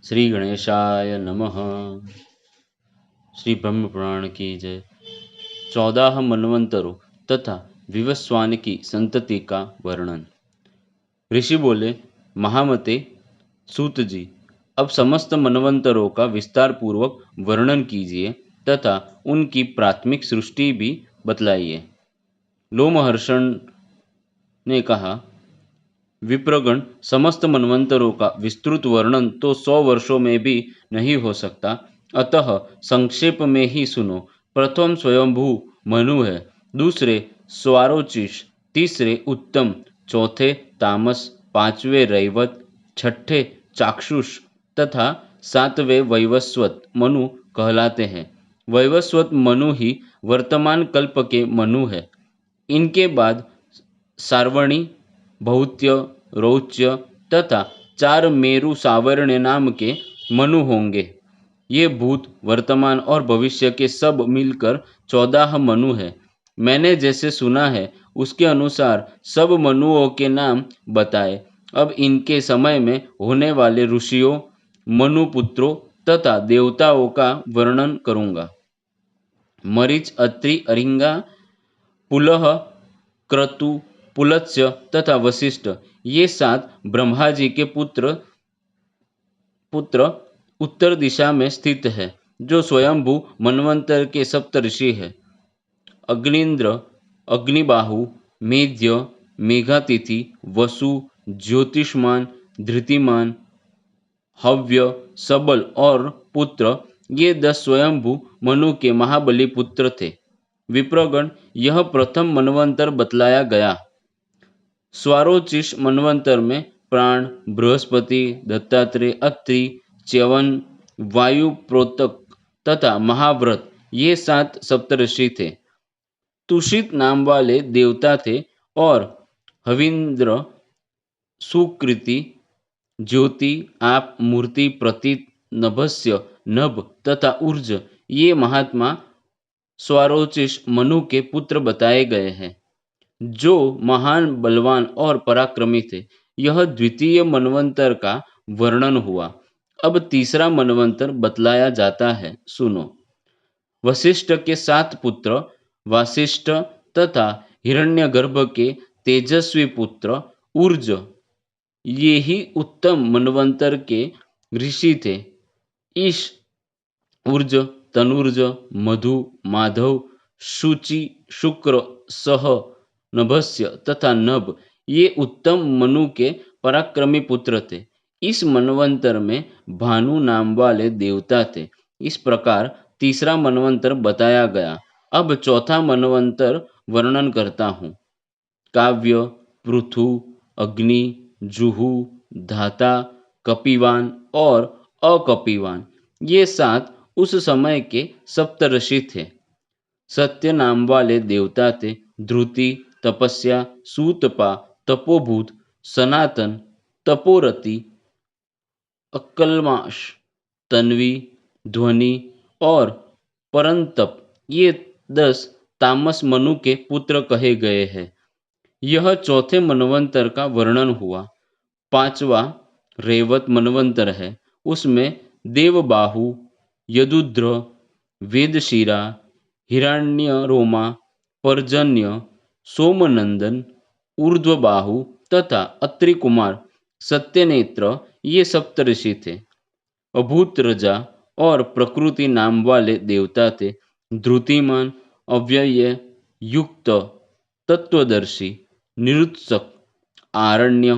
श्री गणेशाय नमः। श्री ब्रह्म पुराण की जय। 14 मनवंतरों तथा विवस्वान की संतति का वर्णन। ऋषि बोले, महामते सूत जी, अब समस्त मनवंतरों का विस्तार पूर्वक वर्णन कीजिए तथा उनकी प्राथमिक सृष्टि भी बतलाइए। लोमहर्षण ने कहा, विप्रगण, समस्त मनवंतरों का विस्तृत वर्णन तो 100 वर्षों में भी नहीं हो सकता, अतः संक्षेप में ही सुनो। प्रथम स्वयंभू मनु है, दूसरे स्वारोचिष, तीसरे उत्तम, चौथे तामस, पांचवें रैवत, छठे चाक्षुष तथा सातवें वैवस्वत मनु कहलाते हैं। वैवस्वत मनु ही वर्तमान कल्प के मनु है। इनके बाद सार्वणी, भौत्य, रौच्य तथा 4 मेरु सावर्ण्य नाम के मनु होंगे। ये भूत, वर्तमान और भविष्य के सब मिलकर 14 मनु है। मैंने जैसे सुना है उसके अनुसार सब मनुओं के नाम बताए। अब इनके समय में होने वाले ऋषियों, मनुपुत्रों तथा देवताओं का वर्णन करूंगा। मरीच, अत्रि, अरिंगा, पुलह, क्रतु, पुलत्स्य तथा वशिष्ठ, ये 7 ब्रह्मा जी के पुत्र उत्तर दिशा में स्थित है, जो स्वयंभू मनवंतर के सप्तऋषि है। अग्निंद्र, अग्निबाहु, मेध्य, मेघातिथि, वसु, ज्योतिष्मान, धृतिमान, हव्य, सबल और पुत्र, ये 10 स्वयंभू मनु के महाबली पुत्र थे। विप्रगण, यह प्रथम मनवंतर बतलाया गया। स्वारोचिष मनवंतर में प्राण, बृहस्पति, दत्तात्रेय, अत्रि, च्यवन, वायु प्रोतक तथा महाव्रत, ये 7 सप्तऋषि थे। तुषित नाम वाले देवता थे और हविंद्र, सुकृति, ज्योति, आप, मूर्ति, प्रतीत, नभस्य, नभ तथा ऊर्ज, ये महात्मा स्वारोचिष मनु के पुत्र बताए गए हैं, जो महान, बलवान और पराक्रमी थे। यह द्वितीय मनवंतर का वर्णन हुआ। अब तीसरा मनवंतर बतलाया जाता है, सुनो। वशिष्ठ के 7 पुत्र वासिष्ठ तथा हिरण्यगर्भ के तेजस्वी पुत्र ऊर्ज, ये ही उत्तम मनवंतर के ऋषि थे। ईश, ऊर्ज, तनुर्ज, मधु, माधव, शुचि, शुक्र, सह, नभस्य तथा नभ, ये उत्तम मनु के पराक्रमी पुत्र थे। इस मनवंतर में भानु नाम वाले देवता थे। इस प्रकार तीसरा मनवंतर बताया गया। अब चौथा मनवंतर वर्णन करता हूँ। काव्य, पृथु, अग्नि, जुहू, धाता, कपिवान और अकपिवान, ये 7 उस समय के सप्तऋषि थे। सत्य नाम वाले देवता थे। ध्रुति, तपस्या, सूतपा, तपोभूत, सनातन, तपोरति, अक्कलमाश, तन्वी, ध्वनि और परंतप, ये 10 तामस मनु के पुत्र कहे गए हैं। यह चौथे मनवंतर का वर्णन हुआ। पांचवा रेवत मनवंतर है। उसमें देवबाहु, यदुद्र, वेदशिरा, हिरण्यरोमा, पर्जन्य, सोमनंदन, ऊर्ध्वबाहु तथा अत्रि कुमार, सत्यनेत्र, ये सप्तऋषि थे। अभूतरजा और प्रकृति नाम वाले देवता थे। ध्रुतिमान, अव्यय, युक्त, तत्वदर्शी, निरुत्सक, आरण्य,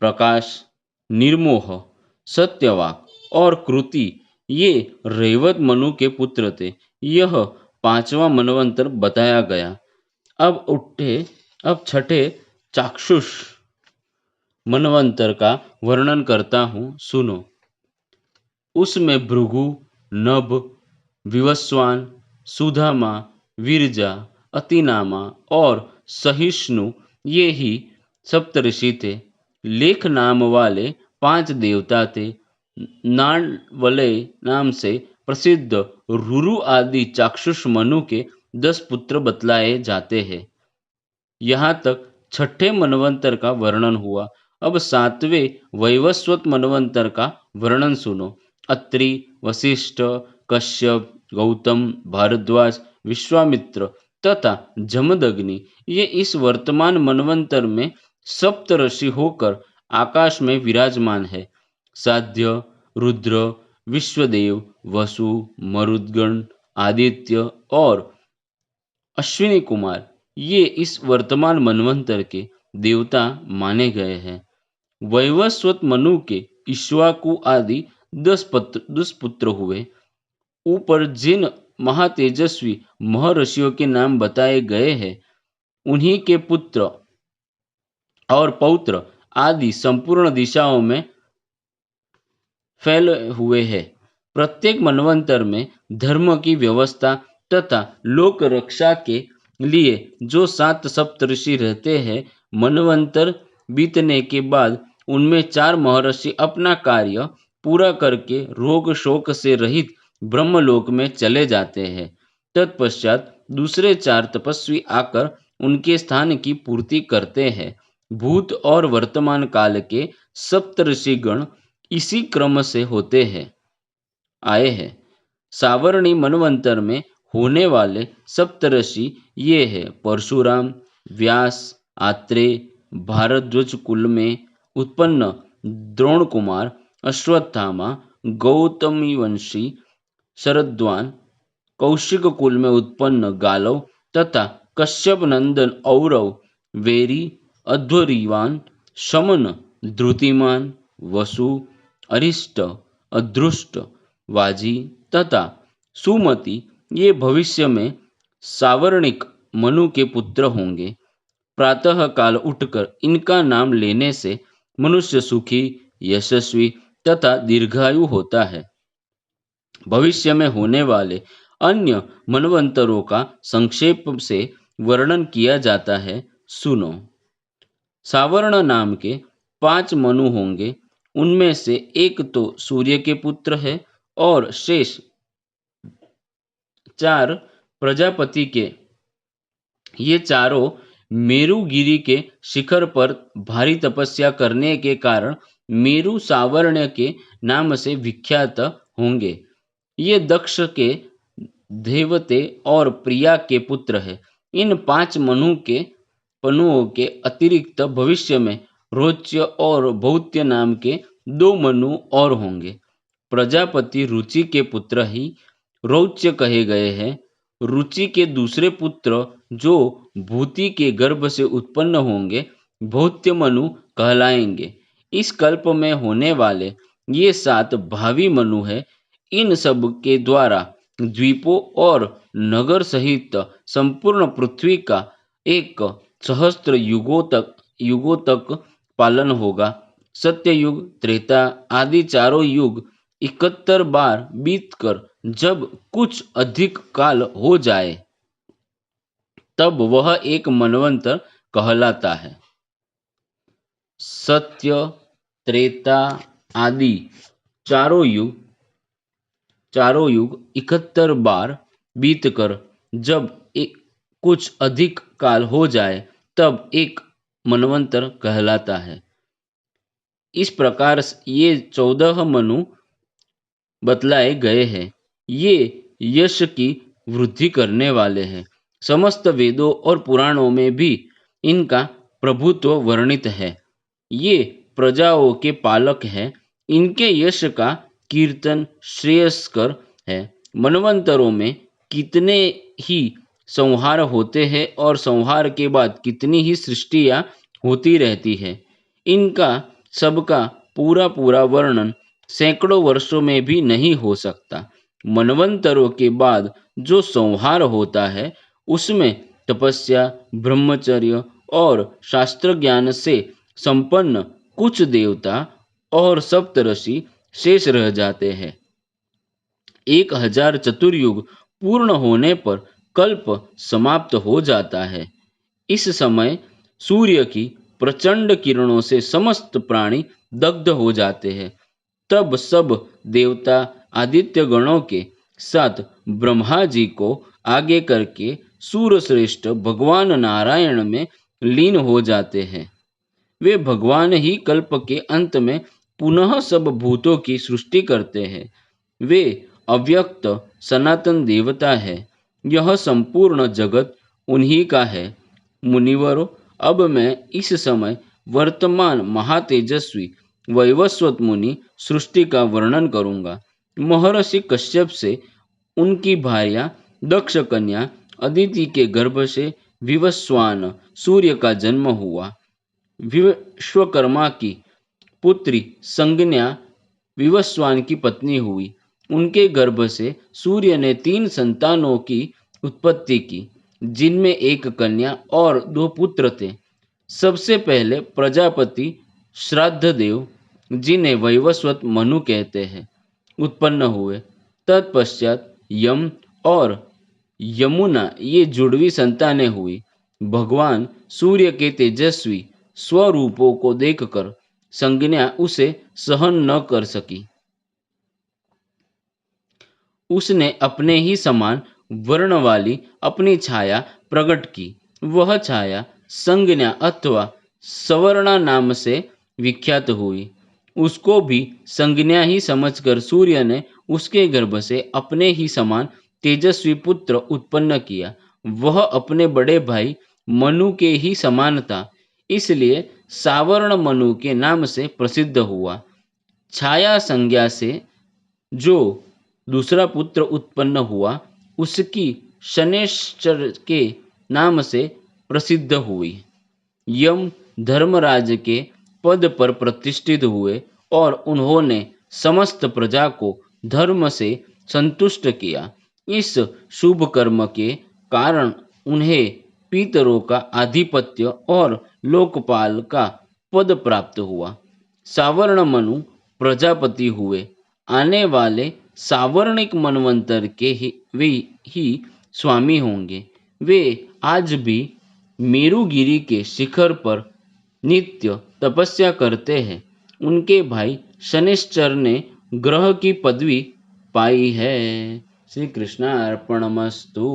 प्रकाश, निर्मोह, सत्यवाक और कृति, ये रेवत मनु के पुत्र थे। यह पांचवा मनवंतर बताया गया। अब छठे चाक्षुष मनवंतर का वर्णन करता हूँ, सुनो। उसमें भृगु, नभ, विवस्वान, सुधामा, विरजा, अतिनामा और सहिष्णु, ये ही सप्तऋषि थे। लेख नाम वाले 5 देवता थे। नाणवलय नाम से प्रसिद्ध रुरु आदि चाक्षुष मनु के 10 पुत्र बतलाए जाते हैं। यहाँ तक छठे मनवंतर का वर्णन हुआ। अब 7वें वैवस्वत मनवंतर का वर्णन सुनो। अत्रि, वशिष्ठ, कश्यप, गौतम, भारद्वाज, विश्वामित्र तथा जमदग्नि ये इस वर्तमान मनवंतर में सप्तऋषि होकर आकाश में विराजमान है। साध्य, रुद्र, विश्वदेव, वसु, मरुद्गण, आदित्य और अश्विनी कुमार ये इस वर्तमान मनवंतर के देवता माने गए हैं। वैवस्वत मनु के इक्ष्वाकु आदि 10 पुत्र हुए। ऊपर जिन महातेजस्वी महर्षियों के नाम बताए गए हैं उन्हीं के पुत्र और पौत्र आदि संपूर्ण दिशाओं में फैले हुए हैं। प्रत्येक मनवंतर में धर्म की व्यवस्था तथा लोक रक्षा के लिए जो 7 सप्तऋषि रहते हैं, मनवंतर बीतने के बाद उनमें 4 महर्षि अपना कार्य पूरा करके रोग शोक से रहित ब्रह्मलोक में चले जाते हैं। तत्पश्चात दूसरे 4 तपस्वी आकर उनके स्थान की पूर्ति करते हैं। भूत और वर्तमान काल के सप्तऋषिगण इसी क्रम से होते हैं आए हैं। सावर्णी मनवंतर में होने वाले सप्तऋषि ये हैं: परशुराम, व्यास, आत्रेय, भारद्वाज कुल में उत्पन्न द्रोण कुमार, अश्वत्थामा, गौतमीवंशी शरद्वान, कौशिक कुल में उत्पन्न गालव तथा कश्यप नंदन औरव, वेरी, अध्वरीवान, शमन, द्रुतिमान, वसु, अरिष्ट, अदृष्ट, वाजी तथा सुमति ये भविष्य में सावर्णिक मनु के पुत्र होंगे। प्रातः काल उठकर इनका नाम लेने से मनुष्य सुखी, यशस्वी तथा दीर्घायु होता है। भविष्य में होने वाले अन्य मनवंतरों का संक्षेप से वर्णन किया जाता है, सुनो। सावर्ण नाम के 5 मनु होंगे। उनमें से एक तो सूर्य के पुत्र है और शेष 4 प्रजापति के। ये चारों मेरुगिरी के शिखर पर भारी तपस्या करने के कारण मेरु सावर्ण्य के नाम से विख्यात होंगे। ये दक्ष के देवते और प्रिया के पुत्र है। इन 5 मनुओं के अतिरिक्त भविष्य में रोच्य और भौत्य नाम के 2 मनु और होंगे। प्रजापति रुचि के पुत्र ही रौच्य कहे गए हैं। रुचि के दूसरे पुत्र जो भूति के गर्भ से उत्पन्न होंगे भौत्य मनु कहलाएंगे। इस कल्प में होने वाले ये 7 भावी मनु है। इन सब के द्वारा द्वीपों और नगर सहित संपूर्ण पृथ्वी का 1 सहस्त्र युगों तक पालन होगा। सत्ययुग, त्रेता आदि चारों युग 71 बार बीतकर जब कुछ अधिक काल हो जाए तब वह एक मनवंतर कहलाता है। सत्य, त्रेता आदि चारों युग 71 बार बीतकर जब कुछ अधिक काल हो जाए तब एक मनवंतर कहलाता है। इस प्रकार ये 14 मनु बतलाए गए हैं। ये यश की वृद्धि करने वाले हैं। समस्त वेदों और पुराणों में भी इनका प्रभुत्व वर्णित है। ये प्रजाओं के पालक हैं। इनके यश का कीर्तन श्रेयस्कर है। मनवंतरों में कितने ही संहार होते हैं और संहार के बाद कितनी ही सृष्टियाँ होती रहती है। इनका सबका पूरा वर्णन सैकड़ों वर्षों में भी नहीं हो सकता। मनवंतरों के बाद जो संहार होता है उसमें तपस्या, ब्रह्मचर्य और शास्त्र ज्ञान से संपन्न कुछ देवता और सप्तऋषि शेष रह जाते हैं। 1000 चतुर्युग पूर्ण होने पर कल्प समाप्त हो जाता है। इस समय सूर्य की प्रचंड किरणों से समस्त प्राणी दग्ध हो जाते हैं। तब सब देवता आदित्य गणों के साथ ब्रह्मा जी को आगे करके सूर्यश्रेष्ठ भगवान नारायण में लीन हो जाते हैं। वे भगवान ही कल्प के अंत में पुनः सब भूतों की सृष्टि करते हैं। वे अव्यक्त सनातन देवता है। यह संपूर्ण जगत उन्हीं का है। मुनिवरों, अब मैं इस समय वर्तमान महातेजस्वी वैवस्वत मुनि सृष्टि का वर्णन करूंगा। महर्षि कश्यप से उनकी भार्या दक्ष कन्या अदिति के गर्भ से विवस्वान सूर्य का जन्म हुआ। विश्वकर्मा की पुत्री संज्ञा विवस्वान की पत्नी हुई। उनके गर्भ से सूर्य ने 3 संतानों की उत्पत्ति की, जिनमें एक कन्या और 2 पुत्र थे। सबसे पहले प्रजापति श्राद्धदेव, जिन्हें वैवस्वत मनु कहते हैं, उत्पन्न हुए। तत्पश्चात यम और यमुना ये जुड़वी संतानें हुई। भगवान सूर्य के तेजस्वी स्वरूपों को देखकर संज्ञा उसे सहन न कर सकी। उसने अपने ही समान वर्ण वाली अपनी छाया प्रकट की। वह छाया संज्ञा अथवा सवर्णा नाम से विख्यात हुई। उसको भी संज्ञा ही समझकर सूर्य ने उसके गर्भ से अपने ही समान तेजस्वी पुत्र उत्पन्न किया। वह अपने बड़े भाई मनु के ही समान था, इसलिए सावर्ण मनु के नाम से प्रसिद्ध हुआ। छाया संज्ञा से जो दूसरा पुत्र उत्पन्न हुआ, उसकी शनैश्चर के नाम से प्रसिद्ध हुई। यम धर्मराज के पद पर प्रतिष्ठित हुए और उन्होंने समस्त प्रजा को धर्म से संतुष्ट किया। इस शुभ कर्म के कारण उन्हें पितरों का आधिपत्य और लोकपाल का पद प्राप्त हुआ। सावर्ण मनु प्रजापति हुए। आने वाले सावर्णिक मनवंतर के वे ही स्वामी होंगे। वे आज भी मेरुगिरी के शिखर पर नित्य तपस्या करते हैं। उनके भाई शनिश्चर ने ग्रह की पदवी पाई है। श्री कृष्णार्पणमस्तु।